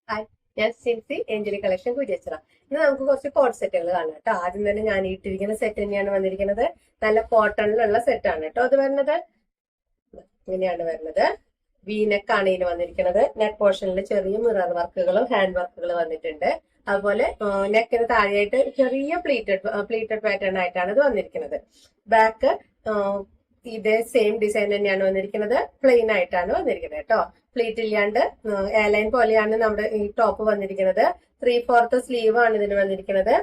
Hi, ഞാൻ Sincy Angeli collection Kuriachira. ഇന്ന് നമുക്ക് കുറച്ച് കോഡ് സെറ്റുകൾ കാണാം കേട്ടോ. ആദ്യം തന്നെ ഞാൻ ഇട്ടിരിക്കുന്ന സെറ്റ് തന്നെയാണ് വന്നിരിക്കുന്നത്. നല്ല കോട്ടണിലുള്ള സെറ്റാണ് കേട്ടോ. അത് വരുന്നത് ഇങ്ങനെയാണ് വരുന്നത്. വീനെക്കാണ് ഇതിന് വന്നിരിക്കുന്നത്. നെക്ക് പോർഷനിൽ ചെറിയ മിറർ വർക്കുകളും ഹാൻഡ് വർക്കുകൾ വന്നിട്ടുണ്ട്. അതുപോലെ നെക്കിന് താഴെയായിട്ട് ചെറിയ പ്ലീറ്റഡ് പാറ്റേൺ ആയിട്ടാണ് ഇത് വന്നിരിക്കുന്നത്. ബാക്ക് ഇതേ സെയിം ഡിസൈൻ തന്നെയാണ് വന്നിരിക്കുന്നത്. പ്ലെയിൻ ആയിട്ടാണ് വന്നിരിക്കുന്നത് കേട്ടോ. പ്ലീറ്റ് ഇല്ലാണ്ട് എയർലൈൻ പോലെയാണ് നമ്മുടെ ഈ ടോപ്പ് വന്നിരിക്കുന്നത്. 3/4 സ്ലീവ് ആണ് ഇതിന് വന്നിരിക്കുന്നത്.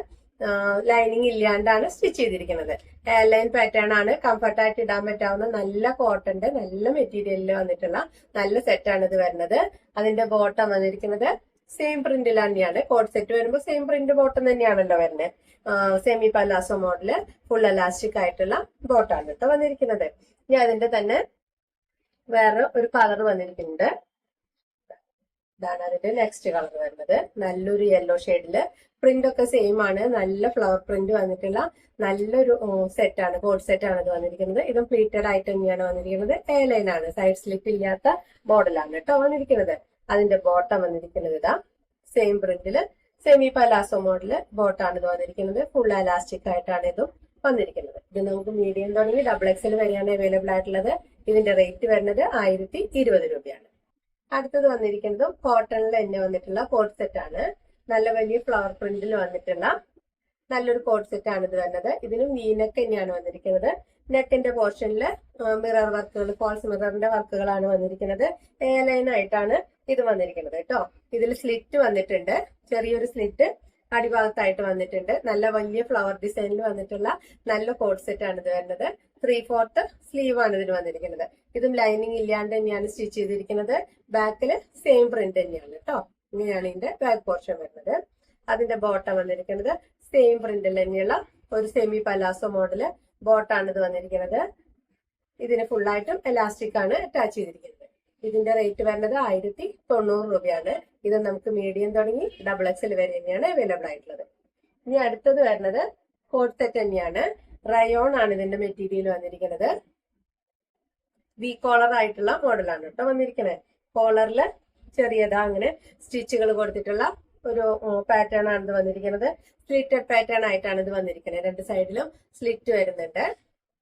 ലൈനിങ് ഇല്ലാണ്ടാണ് സ്റ്റിച്ച് ചെയ്തിരിക്കുന്നത്. എയർലൈൻ പാറ്റേൺ ആണ്. കംഫർട്ടായിട്ട് ഇടാൻ പറ്റാവുന്ന നല്ല കോട്ടന്റെ നല്ല മെറ്റീരിയലിൽ വന്നിട്ടുള്ള നല്ല സെറ്റാണ് ഇത് വരുന്നത്. അതിന്റെ ബോട്ടം വന്നിരിക്കുന്നത് സെയിം പ്രിന്റിൽ തന്നെയാണ്. കോഡ് സെറ്റ് വരുമ്പോൾ സെയിം പ്രിന്റ് ബോട്ടം തന്നെയാണല്ലോ വരുന്നത്. Semi palazzo model full elastic ആയിട്ടുള്ള ബോട്ടാണ് കേട്ടോ വന്നിരിക്കുന്നത്. ഇനി അതിന്റെ തന്നെ വേറെ ഒരു കളർ വന്നിരിക്കുന്നുണ്ട്. ഇതാണ് അതിന്റെ നെക്സ്റ്റ് കളർ വരുന്നത്. നല്ലൊരു യെല്ലോ ഷെയ്ഡില് പ്രിന്റ് ഒക്കെ സെയിം ആണ്. നല്ല ഫ്ലവർ പ്രിന്റ് വന്നിട്ടുള്ള നല്ലൊരു സെറ്റാണ്. കോഡ് സെറ്റ് ആണ് ഇത് വന്നിരിക്കുന്നത്. ഇതും പ്ലീറ്റഡ് ആയിട്ട് തന്നെയാണ് വന്നിരിക്കുന്നത്. എയർലൈൻ ആണ്. സൈഡ് സ്ലിപ്പ് ഇല്ലാത്ത മോഡലാണ് കേട്ടോ വന്നിരിക്കുന്നത്. അതിന്റെ ബോട്ടം വന്നിരിക്കുന്നത് ഇതാ സെയിം പ്രിന്റില് സെമി പലാസോ മോഡല് ബോട്ടാണ് ഇത് വന്നിരിക്കുന്നത്. ഫുൾ എലാസ്റ്റിക് ആയിട്ടാണ് ഇതും വന്നിരിക്കുന്നത്. ഇത് നമുക്ക് മീഡിയം തുടങ്ങി XXL വരെയാണ് അവൈലബിൾ ആയിട്ടുള്ളത്. ഇതിന്റെ റേറ്റ് വരുന്നത് 1020 രൂപയാണ്. അടുത്തത് വന്നിരിക്കുന്നതും കോട്ടണിൽ തന്നെ വന്നിട്ടുള്ള കോഡ് സെറ്റ് ആണ്. നല്ല വലിയ ഫ്ലവർ പ്രിന്റിൽ വന്നിട്ടുള്ള നല്ലൊരു കോഡ് സെറ്റ് ആണ് ഇത് വരുന്നത്. ഇതിനും വീനെക്ക് തന്നെയാണ് വന്നിരിക്കുന്നത്. നെക്കിന്റെ പോർഷനിൽ മിറർ വർക്കുകൾ, ഫാൾസ് മിററിന്റെ വർക്കുകളാണ് വന്നിരിക്കുന്നത്. എയർലൈൻ ആയിട്ടാണ് ഇത് വന്നിരിക്കുന്നത് കേട്ടോ. ഇതിൽ സ്ലിറ്റ് വന്നിട്ടുണ്ട്. ചെറിയൊരു സ്ലിറ്റ് അടിഭാഗത്തായിട്ട് വന്നിട്ടുണ്ട്. നല്ല വലിയ ഫ്ലവർ ഡിസൈനിൽ വന്നിട്ടുള്ള നല്ല കോഡ് സെറ്റ് ആണ് ഇത് വരുന്നത്. 3/4 സ്ലീവ് ആണ് ഇതിന് വന്നിരിക്കുന്നത്. ഇതും ലൈനിങ് ഇല്ലാണ്ട് തന്നെയാണ് സ്റ്റിച്ച് ചെയ്തിരിക്കുന്നത്. ബാക്കില് സെയിം പ്രിന്റ് തന്നെയാണ് കേട്ടോ. ഇങ്ങനെയാണ് ഇതിന്റെ ബാക്ക് പോർഷൻ വരുന്നത്. അതിന്റെ ബോട്ടം വന്നിരിക്കുന്നത് സെയിം പ്രിന്റിൽ തന്നെയുള്ള ഒരു സെമി പലാസോ മോഡല് ബോട്ടാണ് ഇത് വന്നിരിക്കുന്നത്. ഇതിന് ഫുള്ളായിട്ടും എലാസ്റ്റിക് ആണ് അറ്റാച്ച് ചെയ്തിരിക്കുന്നത്. ഇതിന്റെ റേറ്റ് വരുന്നത് 1090 രൂപയാണ്. ഇത് നമുക്ക് മീഡിയം തുടങ്ങി XXL വരെ തന്നെയാണ് അവൈലബിൾ ആയിട്ടുള്ളത്. ഇനി അടുത്തത് വരുന്നത് കോഡ് സെറ്റ് തന്നെയാണ്. റയോൺ ആണ് ഇതിന്റെ മെറ്റീരിയൽ വന്നിരിക്കുന്നത്. വി കോളർ ആയിട്ടുള്ള മോഡലാണ് കേട്ടോ വന്നിരിക്കുന്നത്. കോളറില് ചെറിയതാ അങ്ങനെ സ്റ്റിച്ചുകൾ കൊടുത്തിട്ടുള്ള ഒരു പാറ്റേൺ ആണ് ഇത് വന്നിരിക്കുന്നത്. സ്ലിറ്റഡ് പാറ്റേൺ ആയിട്ടാണ് ഇത് വന്നിരിക്കുന്നത്. രണ്ട് സൈഡിലും സ്ലിറ്റ് വരുന്നുണ്ട്.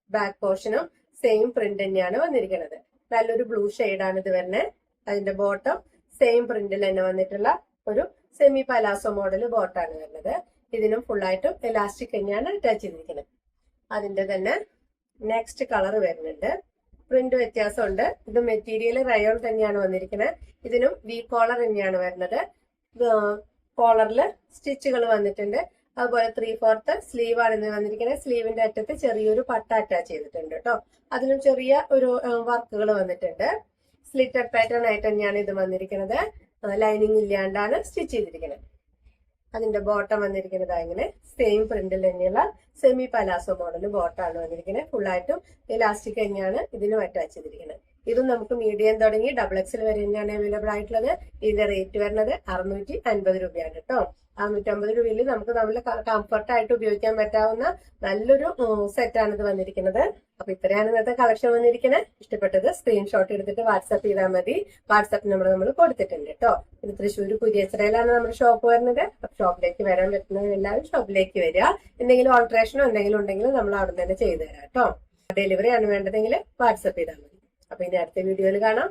ബാക്ക് പോർഷനും സെയിം പ്രിന്റ് തന്നെയാണ് വന്നിരിക്കുന്നത്. നല്ലൊരു ബ്ലൂ ഷെയ്ഡാണ് ഇത് വരുന്നത്. അതിന്റെ ബോട്ടം സെയിം പ്രിന്റിൽ തന്നെ വന്നിട്ടുള്ള ഒരു സെമി പലാസോ മോഡൽ ബോട്ടാണ് വരുന്നത്. ഇതിനും ഫുള്ളായിട്ടും എലാസ്റ്റിക് തന്നെയാണ് അറ്റാച്ച് ചെയ്തിരിക്കുന്നത്. അതിന്റെ തന്നെ നെക്സ്റ്റ് കളർ വരുന്നുണ്ട്. പ്രിന്റ് വ്യത്യാസമുണ്ട്. ഇത് മെറ്റീരിയൽ റയോൺ തന്നെയാണ് വന്നിരിക്കുന്നത്. ഇതിനും വി കോളർ തന്നെയാണ് വരുന്നത്. കോളറില് സ്റ്റിച്ചുകൾ വന്നിട്ടുണ്ട്. അതുപോലെ 3/4 സ്ലീവ് ആണ് ഇത് വന്നിരിക്കുന്നത്. സ്ലീവിന്റെ അറ്റത്ത് ചെറിയൊരു പട്ട അറ്റാച്ച് ചെയ്തിട്ടുണ്ട് കേട്ടോ. അതിനും ചെറിയ ഒരു വർക്കുകൾ വന്നിട്ടുണ്ട്. സ്ലിറ്റഡ് പാറ്റേൺ ആയിട്ട് തന്നെയാണ് ഇത് വന്നിരിക്കുന്നത്. ലൈനിങ് ഇല്ലാണ്ടാണ് സ്റ്റിച്ച് ചെയ്തിരിക്കുന്നത്. അതിന്റെ ബോട്ടം വന്നിരിക്കുന്നത് ഇങ്ങനെ സെയിം പ്രിന്റിൽ തന്നെയുള്ള സെമി പലാസോ മോഡൽ ബോട്ടാണ് വന്നിരിക്കുന്നത്. ഫുള്ളായിട്ടും ഇലാസ്റ്റിക് തന്നെയാണ് ഇതിനും അറ്റാച്ച് ചെയ്തിരിക്കുന്നത്. ഇതും നമുക്ക് മീഡിയം തുടങ്ങി XXL വരെ തന്നെയാണ് അവൈലബിൾ ആയിട്ടുള്ളത്. ഇതിന്റെ റേറ്റ് വരുന്നത് 650 രൂപയാണ് കേട്ടോ. 650 രൂപയിൽ നമുക്ക് നല്ല കംഫർട്ടായിട്ട് ഉപയോഗിക്കാൻ പറ്റാവുന്ന നല്ലൊരു സെറ്റാണ് ഇത് വന്നിരിക്കുന്നത്. അപ്പൊ ഇത്രയാണ് ഇന്നത്തെ കളക്ഷൻ വന്നിരിക്കുന്നത്. ഇഷ്ടപ്പെട്ടത് സ്ക്രീൻഷോട്ട് എടുത്തിട്ട് വാട്സാപ്പ് ചെയ്താൽ മതി. വാട്സാപ്പ് നമ്പർ നമ്മൾ കൊടുത്തിട്ടുണ്ട് കേട്ടോ. ഇത് തൃശ്ശൂർ കുരിയച്ചിറയിലാണ് നമ്മുടെ ഷോപ്പ് വരുന്നത്. അപ്പൊ ഷോപ്പിലേക്ക് വരാൻ പറ്റുന്ന എല്ലാവരും ഷോപ്പിലേക്ക് വരിക. എന്തെങ്കിലും ഓൾട്രേഷനോ എന്തെങ്കിലും ഉണ്ടെങ്കിൽ നമ്മൾ അവിടെ തന്നെ ചെയ്തു തരാം കേട്ടോ. ഡെലിവറി ആണ് വേണ്ടതെങ്കിൽ വാട്സാപ്പ് ചെയ്താൽ മതി. അപ്പൊ ഇനി അടുത്ത വീഡിയോയിൽ കാണാം.